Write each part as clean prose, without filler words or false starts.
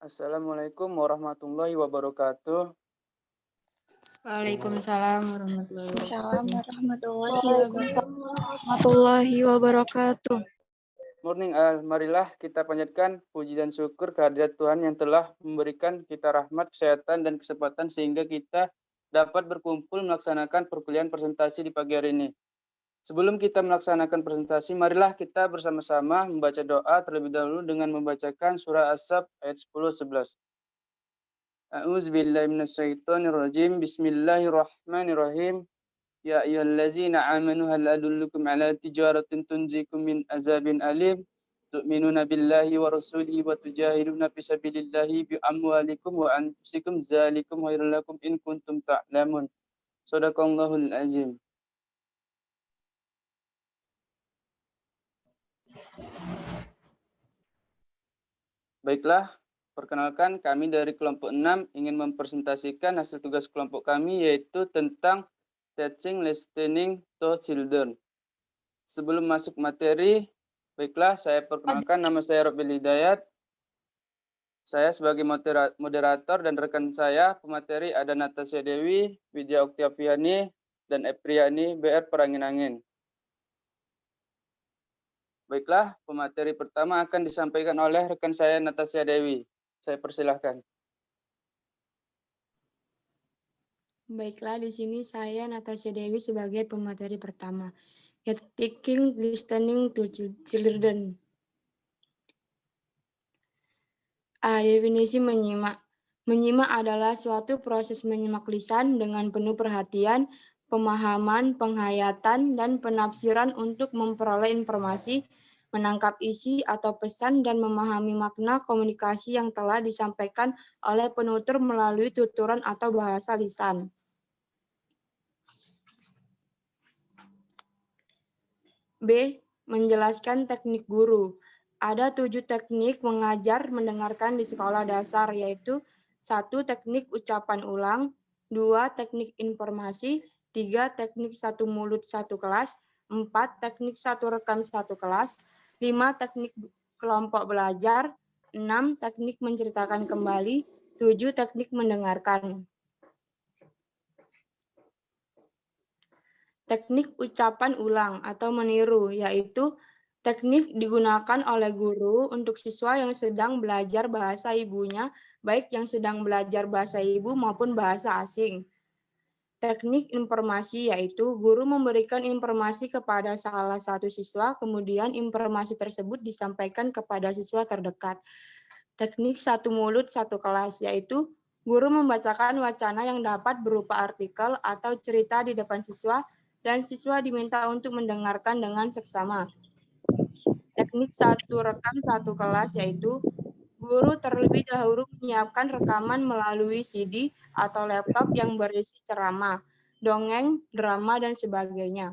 Assalamualaikum warahmatullahi wabarakatuh. Waalaikumsalam warahmatullahi wabarakatuh. Waalaikumsalam Warahmatullahi wabarakatuh. Morning marilah kita panjatkan puji dan syukur kehadirat Tuhan yang telah memberikan kita rahmat, kesehatan, dan kesempatan sehingga kita dapat berkumpul melaksanakan perkuliahan presentasi di pagi hari ini. Sebelum kita melaksanakan presentasi, marilah kita bersama-sama membaca doa terlebih dahulu dengan membacakan surah As-Saff ayat 10-11. A'udzubillahi minasyaitonirrajim. Bismillahirrahmanirrahim. Ya ayyuhallazina amanu hal adullukum ala tijaratin tunzikum min azabin alim tu'minuna billahi wa rasulihi wa tujahiduna fi sabilillahi bi amwalikum wa anfusikum zalikum khairul lakum in kuntum ta'lamun. Shadaqallahul azim. Baiklah, perkenalkan kami dari kelompok 6 ingin mempresentasikan hasil tugas kelompok kami yaitu tentang teaching listening to children. Sebelum masuk materi, baiklah saya perkenalkan, nama saya Robbil Hidayat. Saya sebagai moderator dan rekan saya pemateri ada Natasha Dewi, Widya Oktaviani, dan Epriani BR Perangin-Angin. Baiklah, pemateri pertama akan disampaikan oleh rekan saya Natasha Dewi. Saya persilahkan. Baiklah, di sini saya Natasha Dewi sebagai pemateri pertama, yaitu Teaching Listening to Children. Definisi menyimak. Menyimak adalah suatu proses menyimak lisan dengan penuh perhatian, pemahaman, penghayatan, dan penafsiran untuk memperoleh informasi, menangkap isi atau pesan, dan memahami makna komunikasi yang telah disampaikan oleh penutur melalui tuturan atau bahasa lisan. B. Menjelaskan teknik guru. Ada 7 teknik mengajar mendengarkan di sekolah dasar, yaitu 1. Teknik ucapan ulang, 2. Teknik informasi, 3. Teknik satu mulut satu kelas, 4. Teknik satu rekam satu kelas, 5. Teknik kelompok belajar, 6. Teknik menceritakan kembali, 7. Teknik mendengarkan. Teknik ucapan ulang atau meniru, yaitu teknik digunakan oleh guru untuk siswa yang sedang belajar bahasa ibunya, baik yang sedang belajar bahasa ibu maupun bahasa asing. Teknik informasi, yaitu guru memberikan informasi kepada salah satu siswa, kemudian informasi tersebut disampaikan kepada siswa terdekat. Teknik satu mulut satu kelas, yaitu guru membacakan wacana yang dapat berupa artikel atau cerita di depan siswa, dan siswa diminta untuk mendengarkan dengan seksama. Teknik satu rekam satu kelas, yaitu guru terlebih dahulu menyiapkan rekaman melalui CD atau laptop yang berisi ceramah, dongeng, drama, dan sebagainya.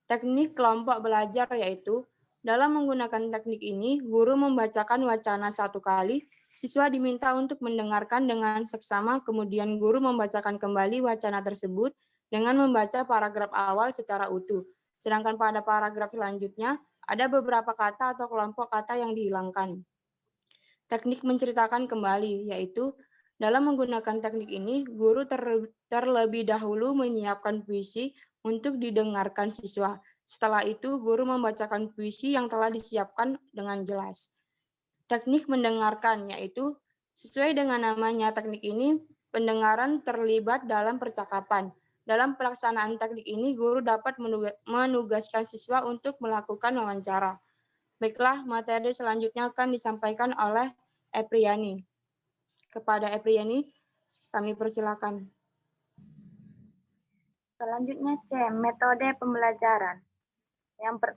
Teknik kelompok belajar, yaitu dalam menggunakan teknik ini, guru membacakan wacana satu kali, siswa diminta untuk mendengarkan dengan seksama, kemudian guru membacakan kembali wacana tersebut dengan membaca paragraf awal secara utuh. Sedangkan pada paragraf selanjutnya, ada beberapa kata atau kelompok kata yang dihilangkan. Teknik menceritakan kembali, yaitu dalam menggunakan teknik ini, guru terlebih dahulu menyiapkan puisi untuk didengarkan siswa. Setelah itu, guru membacakan puisi yang telah disiapkan dengan jelas. Teknik mendengarkan, yaitu sesuai dengan namanya teknik ini, pendengaran terlibat dalam percakapan. Dalam pelaksanaan teknik ini, guru dapat menugaskan siswa untuk melakukan wawancara. Baiklah, materi selanjutnya akan disampaikan oleh Epriani. Kepada Epriani, kami persilakan. Selanjutnya C, metode pembelajaran.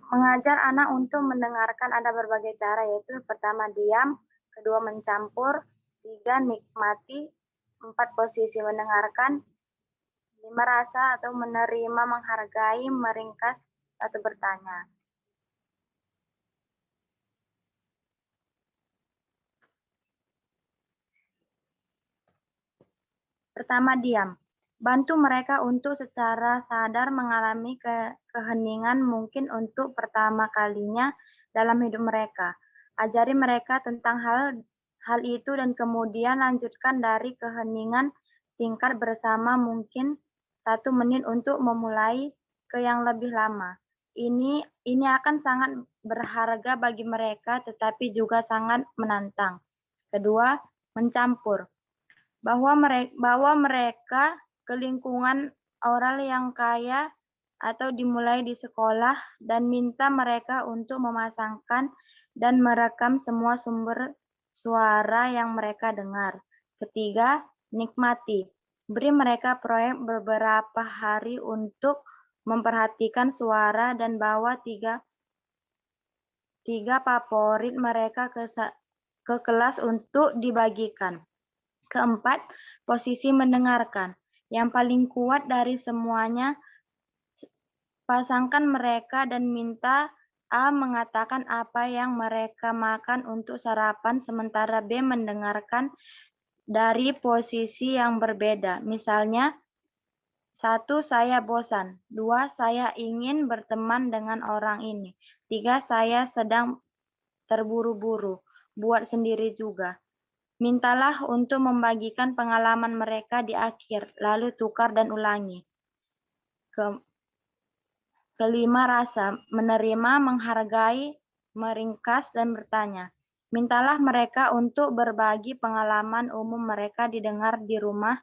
Mengajar anak untuk mendengarkan ada berbagai cara, yaitu pertama diam, kedua mencampur, 3 nikmati, 4 posisi mendengarkan, 5 rasa atau menerima, menghargai, meringkas, atau bertanya. Pertama diam. Bantu mereka untuk secara sadar mengalami keheningan mungkin untuk pertama kalinya dalam hidup mereka. Ajari mereka tentang hal itu dan kemudian lanjutkan dari keheningan singkat bersama mungkin 1 menit untuk memulai ke yang lebih lama. Ini akan sangat berharga bagi mereka tetapi juga sangat menantang. Kedua, mencampur. Bahwa mereka ke lingkungan oral yang kaya atau dimulai di sekolah dan minta mereka untuk memasangkan dan merekam semua sumber suara yang mereka dengar. Ketiga, nikmati. Beri mereka proyek beberapa hari untuk memperhatikan suara dan bawa tiga favorit mereka ke kelas untuk dibagikan. Keempat, posisi mendengarkan. Yang paling kuat dari semuanya, pasangkan mereka dan minta A mengatakan apa yang mereka makan untuk sarapan, sementara B mendengarkan dari posisi yang berbeda. Misalnya, 1. Saya bosan. 2. Saya ingin berteman dengan orang ini. 3. Saya sedang terburu-buru. Buat sendiri juga. Mintalah untuk membagikan pengalaman mereka di akhir, lalu tukar dan ulangi. Kelima, rasa. Menerima, menghargai, meringkas, dan bertanya. Mintalah mereka untuk berbagi pengalaman umum mereka didengar di rumah,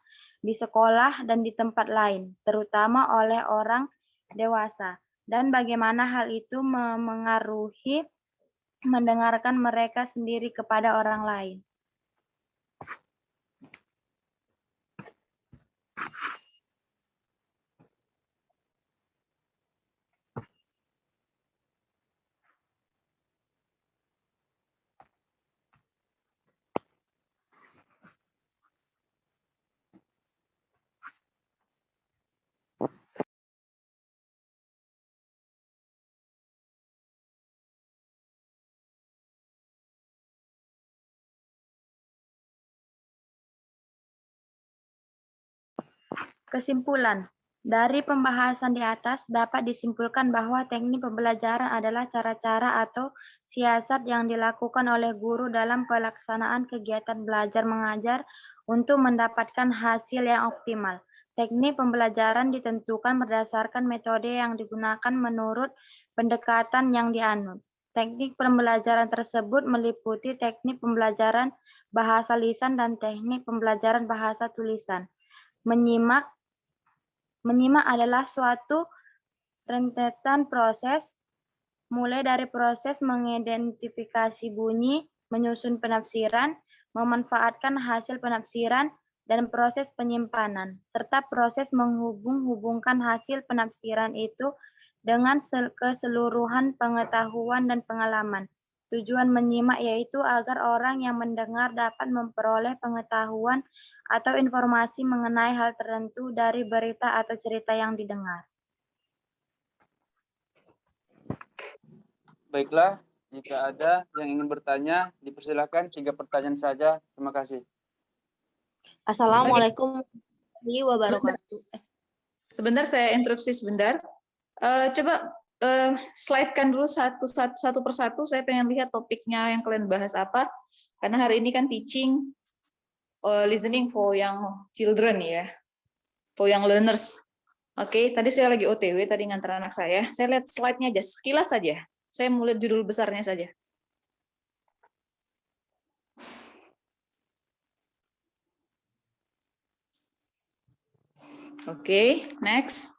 di sekolah, dan di tempat lain, terutama oleh orang dewasa, dan bagaimana hal itu memengaruhi mendengarkan mereka sendiri kepada orang lain. Kesimpulan. Dari pembahasan di atas dapat disimpulkan bahwa teknik pembelajaran adalah cara-cara atau siasat yang dilakukan oleh guru dalam pelaksanaan kegiatan belajar mengajar untuk mendapatkan hasil yang optimal. Teknik pembelajaran ditentukan berdasarkan metode yang digunakan menurut pendekatan yang dianut. Teknik pembelajaran tersebut meliputi teknik pembelajaran bahasa lisan dan teknik pembelajaran bahasa tulisan. Menyimak adalah suatu rentetan proses, mulai dari proses mengidentifikasi bunyi, menyusun penafsiran, memanfaatkan hasil penafsiran, dan proses penyimpanan, serta proses menghubung-hubungkan hasil penafsiran itu dengan keseluruhan pengetahuan dan pengalaman. Tujuan menyimak yaitu agar orang yang mendengar dapat memperoleh pengetahuan atau informasi mengenai hal tertentu dari berita atau cerita yang didengar. Baiklah, jika ada yang ingin bertanya, dipersilakan 3 pertanyaan saja. Terima kasih. Assalamualaikum warahmatullahi wabarakatuh. Sebentar saya interupsi sebentar. Coba slide-kan dulu satu persatu. Saya pengen lihat topiknya yang kalian bahas apa. Karena hari ini kan teaching listening for young children ya, for young learners. Oke, tadi saya lagi OTW tadi ngantar anak saya. Saya lihat slide-nya aja, sekilas saja. Saya mau lihat judul besarnya saja. Oke, next.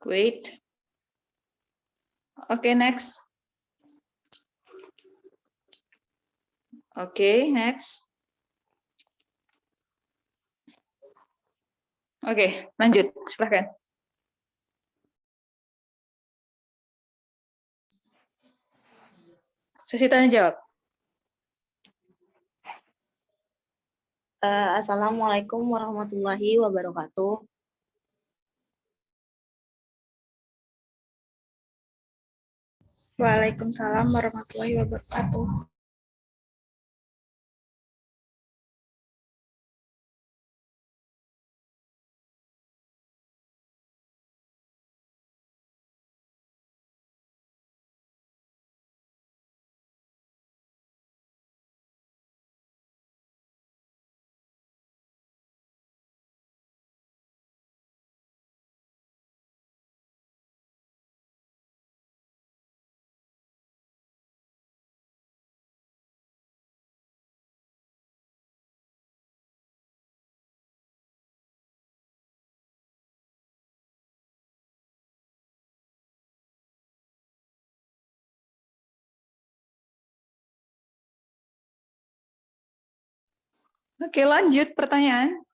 Wait. Oke, next. Oke, next. Oke, lanjut. Silahkan. Sesi tanya jawab. Assalamualaikum warahmatullahi wabarakatuh. Waalaikumsalam warahmatullahi wabarakatuh. Oke, lanjut pertanyaan.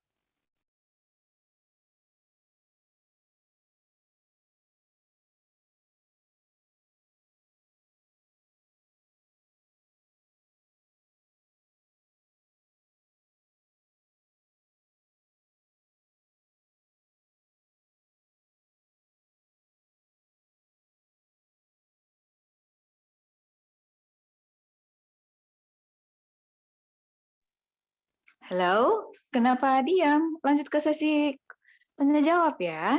Halo, kenapa diam? Lanjut ke sesi tanya jawab ya.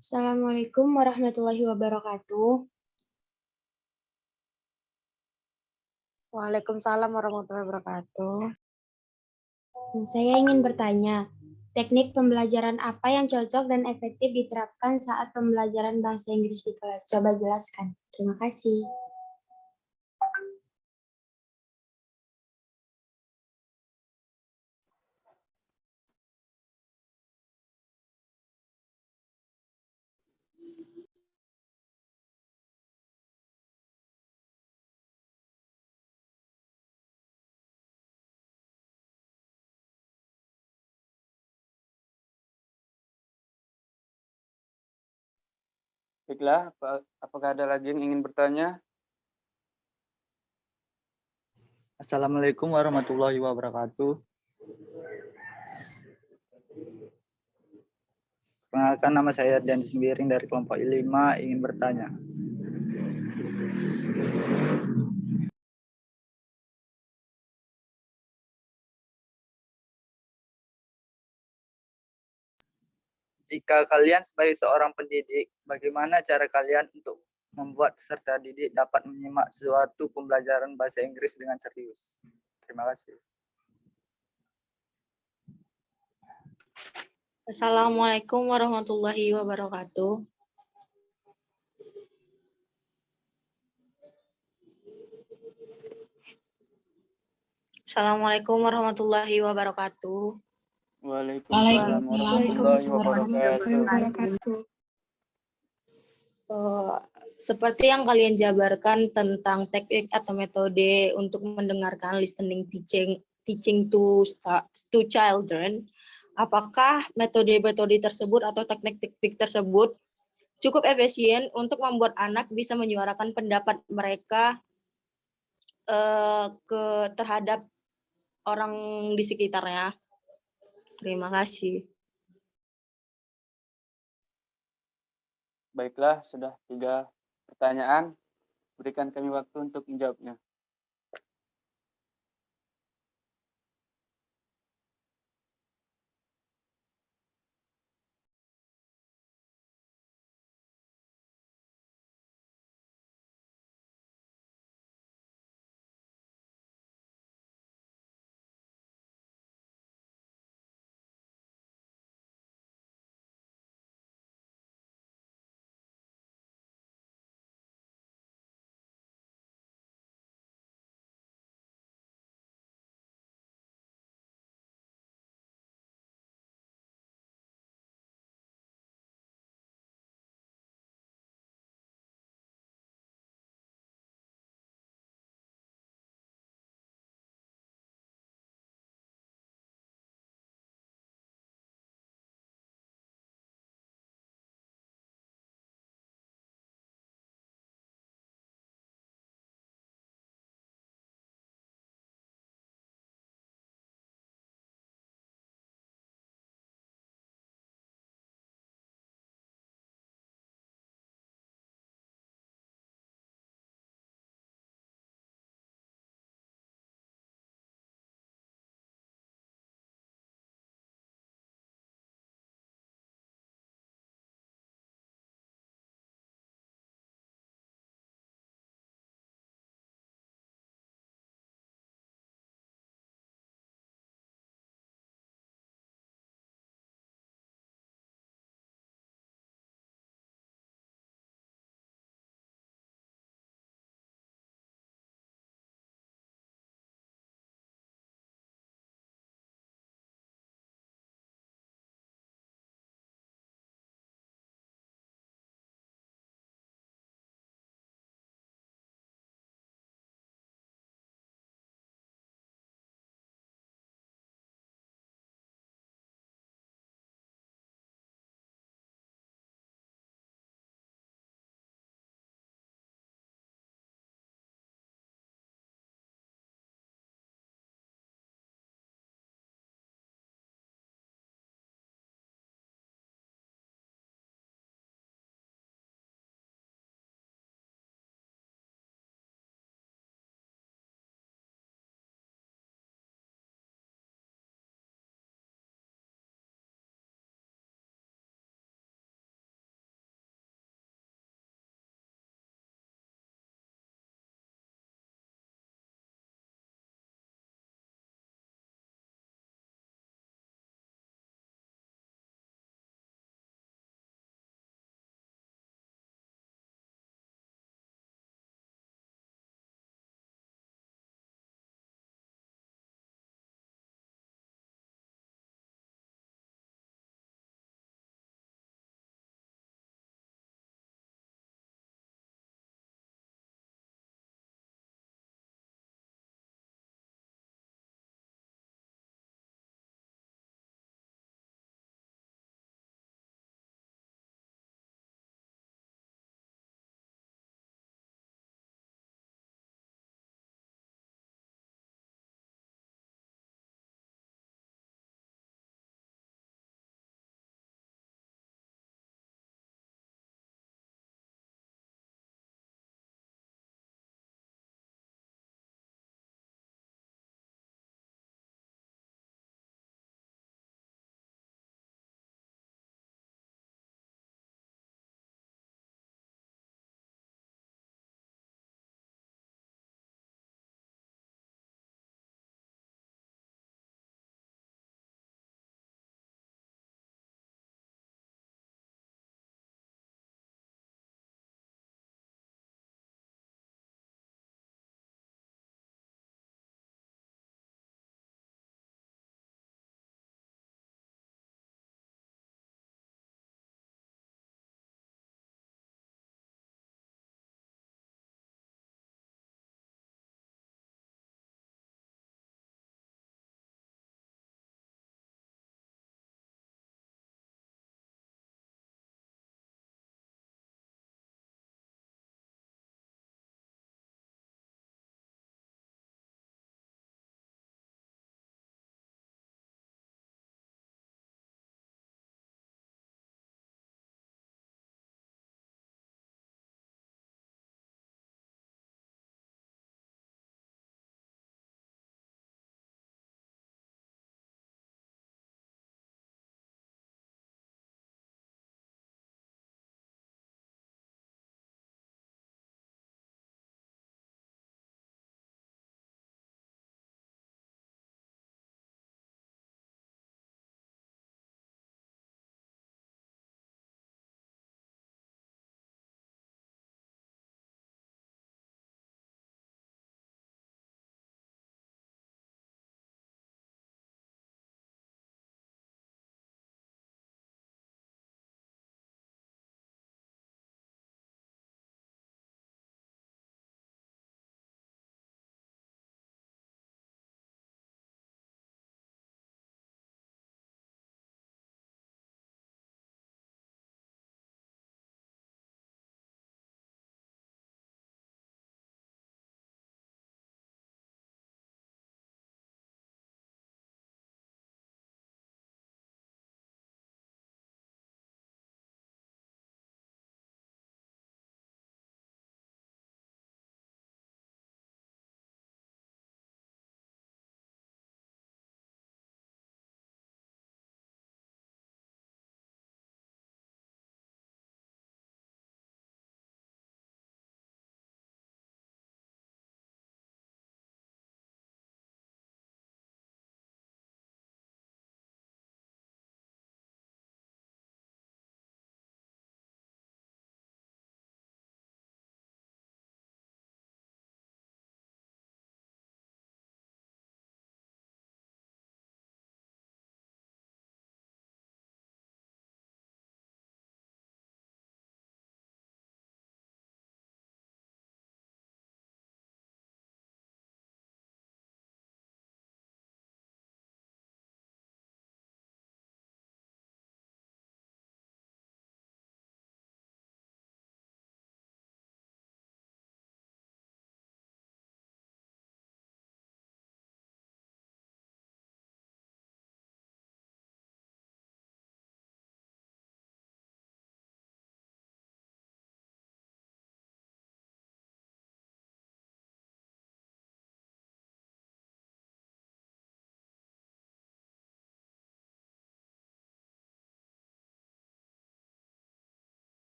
Assalamualaikum warahmatullahi wabarakatuh. Waalaikumsalam warahmatullahi wabarakatuh. Saya ingin bertanya, teknik pembelajaran apa yang cocok dan efektif diterapkan saat pembelajaran bahasa Inggris di kelas? Coba jelaskan. Terima kasih. Baiklah, apakah ada lagi yang ingin bertanya? Assalamualaikum warahmatullahi wabarakatuh. Perkenalkan, nama saya Dan Sembiring dari kelompok I5, ingin bertanya. Jika kalian sebagai seorang pendidik, bagaimana cara kalian untuk membuat peserta didik dapat menyimak suatu pembelajaran bahasa Inggris dengan serius? Terima kasih. Assalamualaikum warahmatullahi wabarakatuh. Assalamualaikum warahmatullahi wabarakatuh. Waalaikumsalam warahmatullahi wabarakatuh. wabarakatuh. Seperti yang kalian jabarkan tentang teknik atau metode untuk mendengarkan listening teaching to children, apakah metode-metode tersebut atau teknik-teknik tersebut cukup efisien untuk membuat anak bisa menyuarakan pendapat mereka terhadap orang di sekitarnya? Terima kasih. Baiklah, sudah 3 pertanyaan. Berikan kami waktu untuk menjawabnya.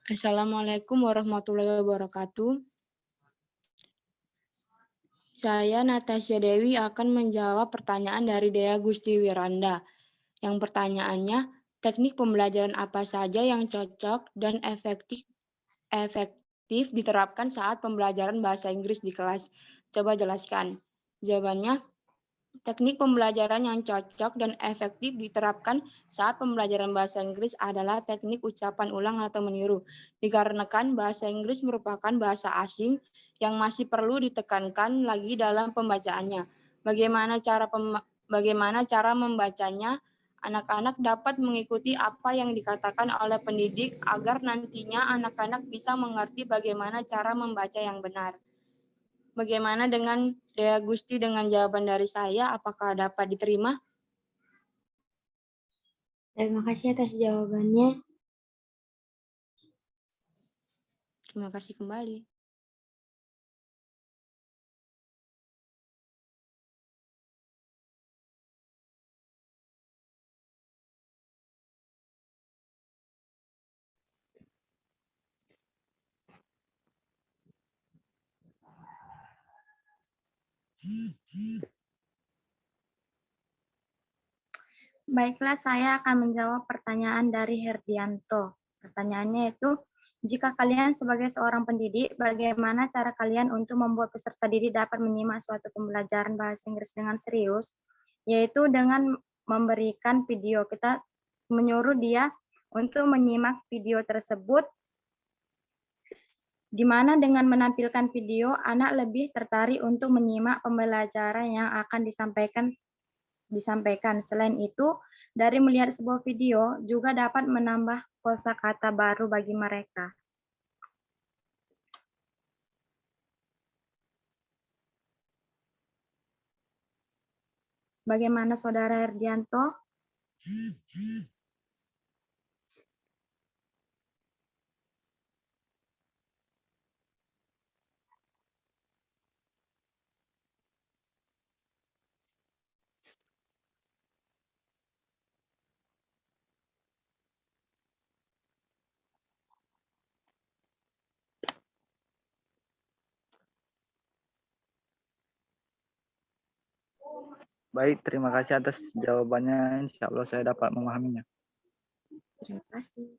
Assalamualaikum warahmatullahi wabarakatuh. Saya Natasha Dewi akan menjawab pertanyaan dari Dea Gusti Wiranda. Yang pertanyaannya, teknik pembelajaran apa saja yang cocok dan efektif diterapkan saat pembelajaran bahasa Inggris di kelas? Coba jelaskan. Jawabannya, teknik pembelajaran yang cocok dan efektif diterapkan saat pembelajaran bahasa Inggris adalah teknik ucapan ulang atau meniru. Dikarenakan bahasa Inggris merupakan bahasa asing yang masih perlu ditekankan lagi dalam pembacaannya. Bagaimana cara membacanya? Anak-anak dapat mengikuti apa yang dikatakan oleh pendidik agar nantinya anak-anak bisa mengerti bagaimana cara membaca yang benar. Bagaimana dengan Dea Gusti dengan jawaban dari saya? Apakah dapat diterima? Terima kasih atas jawabannya. Terima kasih kembali. Baiklah, saya akan menjawab pertanyaan dari Herdianto. Pertanyaannya itu, jika kalian sebagai seorang pendidik, bagaimana cara kalian untuk membuat peserta didik dapat menyimak suatu pembelajaran bahasa Inggris dengan serius? Yaitu dengan memberikan video. Kita menyuruh dia untuk menyimak video tersebut, di mana dengan menampilkan video, anak lebih tertarik untuk menyimak pembelajaran yang akan disampaikan. Selain itu, dari melihat sebuah video juga dapat menambah kosakata baru bagi mereka. Bagaimana Saudara Herdianto? Baik, terima kasih atas jawabannya. Insya Allah saya dapat memahaminya. Terima kasih.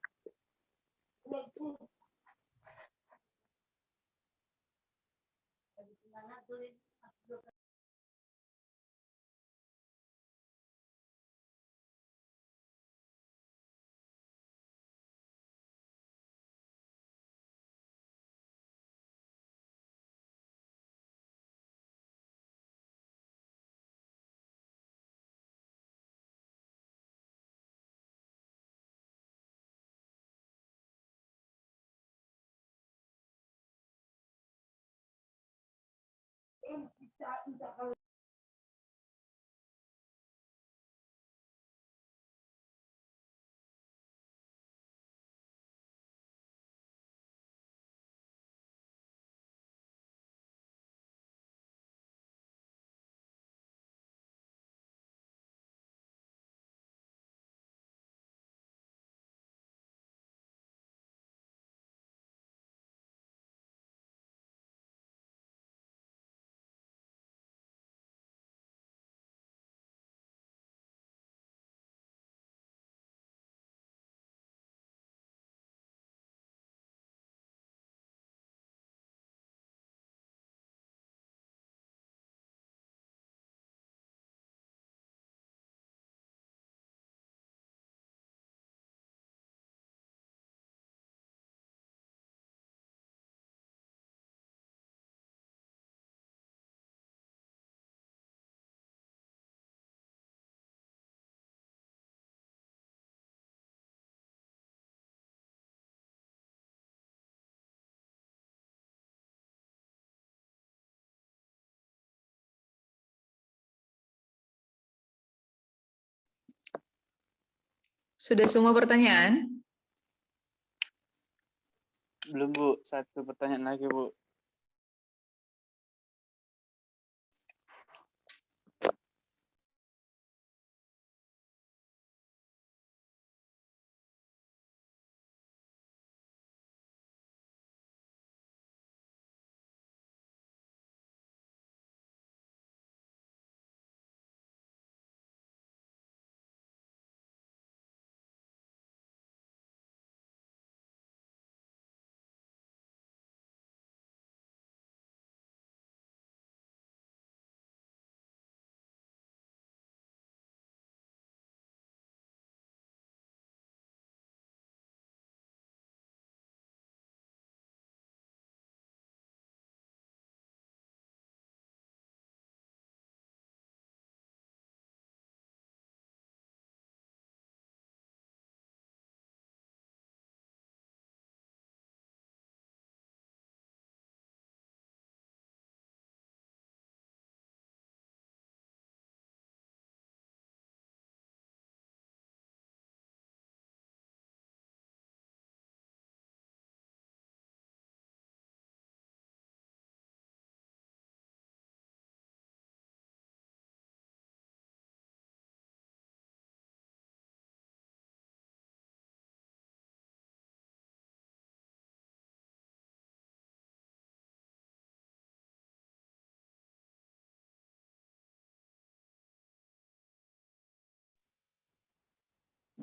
Sudah semua pertanyaan? Belum, Bu. Satu pertanyaan lagi, Bu.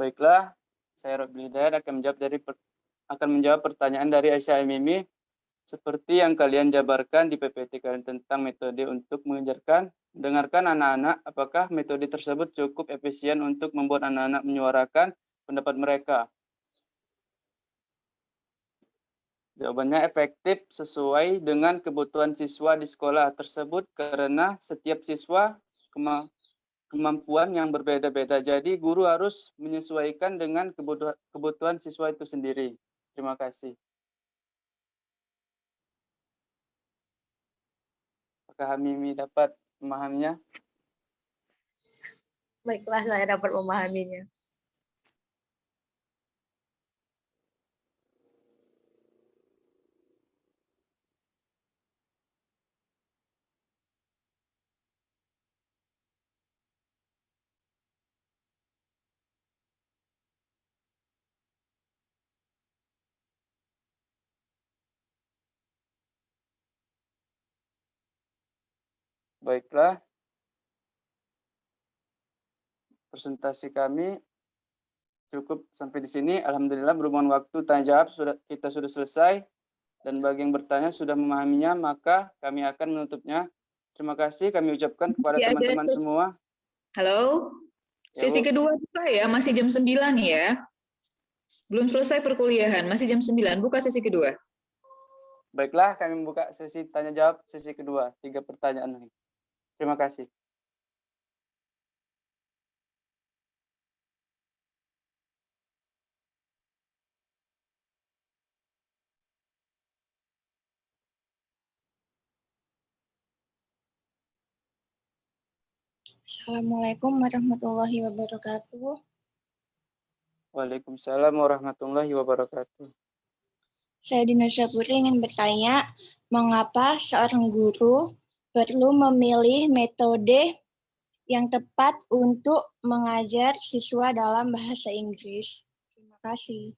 Baiklah, saya Robby Hidayat akan menjawab pertanyaan dari Aisyah Mimi. Seperti yang kalian jabarkan di PPT kalian tentang metode untuk mengajarkan, dengarkan anak-anak, apakah metode tersebut cukup efisien untuk membuat anak-anak menyuarakan pendapat mereka? Jawabannya efektif sesuai dengan kebutuhan siswa di sekolah tersebut karena setiap siswa kemampuan yang berbeda-beda. Jadi guru harus menyesuaikan dengan kebutuhan siswa itu sendiri. Terima kasih. Apakah Mimi dapat memahaminya? Baiklah, saya dapat memahaminya. Baiklah. Presentasi kami cukup sampai di sini. Alhamdulillah berhubungan waktu tanya jawab kita sudah selesai. Dan bagi yang bertanya sudah memahaminya, maka kami akan menutupnya. Terima kasih kami ucapkan kepada Masih ada teman-teman semua. Halo? Ya, Sesi Bu. kedua buka ya, masih jam 9 ya. Belum selesai perkuliahan, masih jam 9. Buka sesi kedua. Baiklah, kami membuka sesi tanya jawab sesi kedua. 3 pertanyaan. Terima kasih. Assalamualaikum warahmatullahi wabarakatuh. Waalaikumsalam warahmatullahi wabarakatuh. Saya Dina Syapuri ingin bertanya, mengapa seorang guru perlu memilih metode yang tepat untuk mengajar siswa dalam bahasa Inggris? Terima kasih.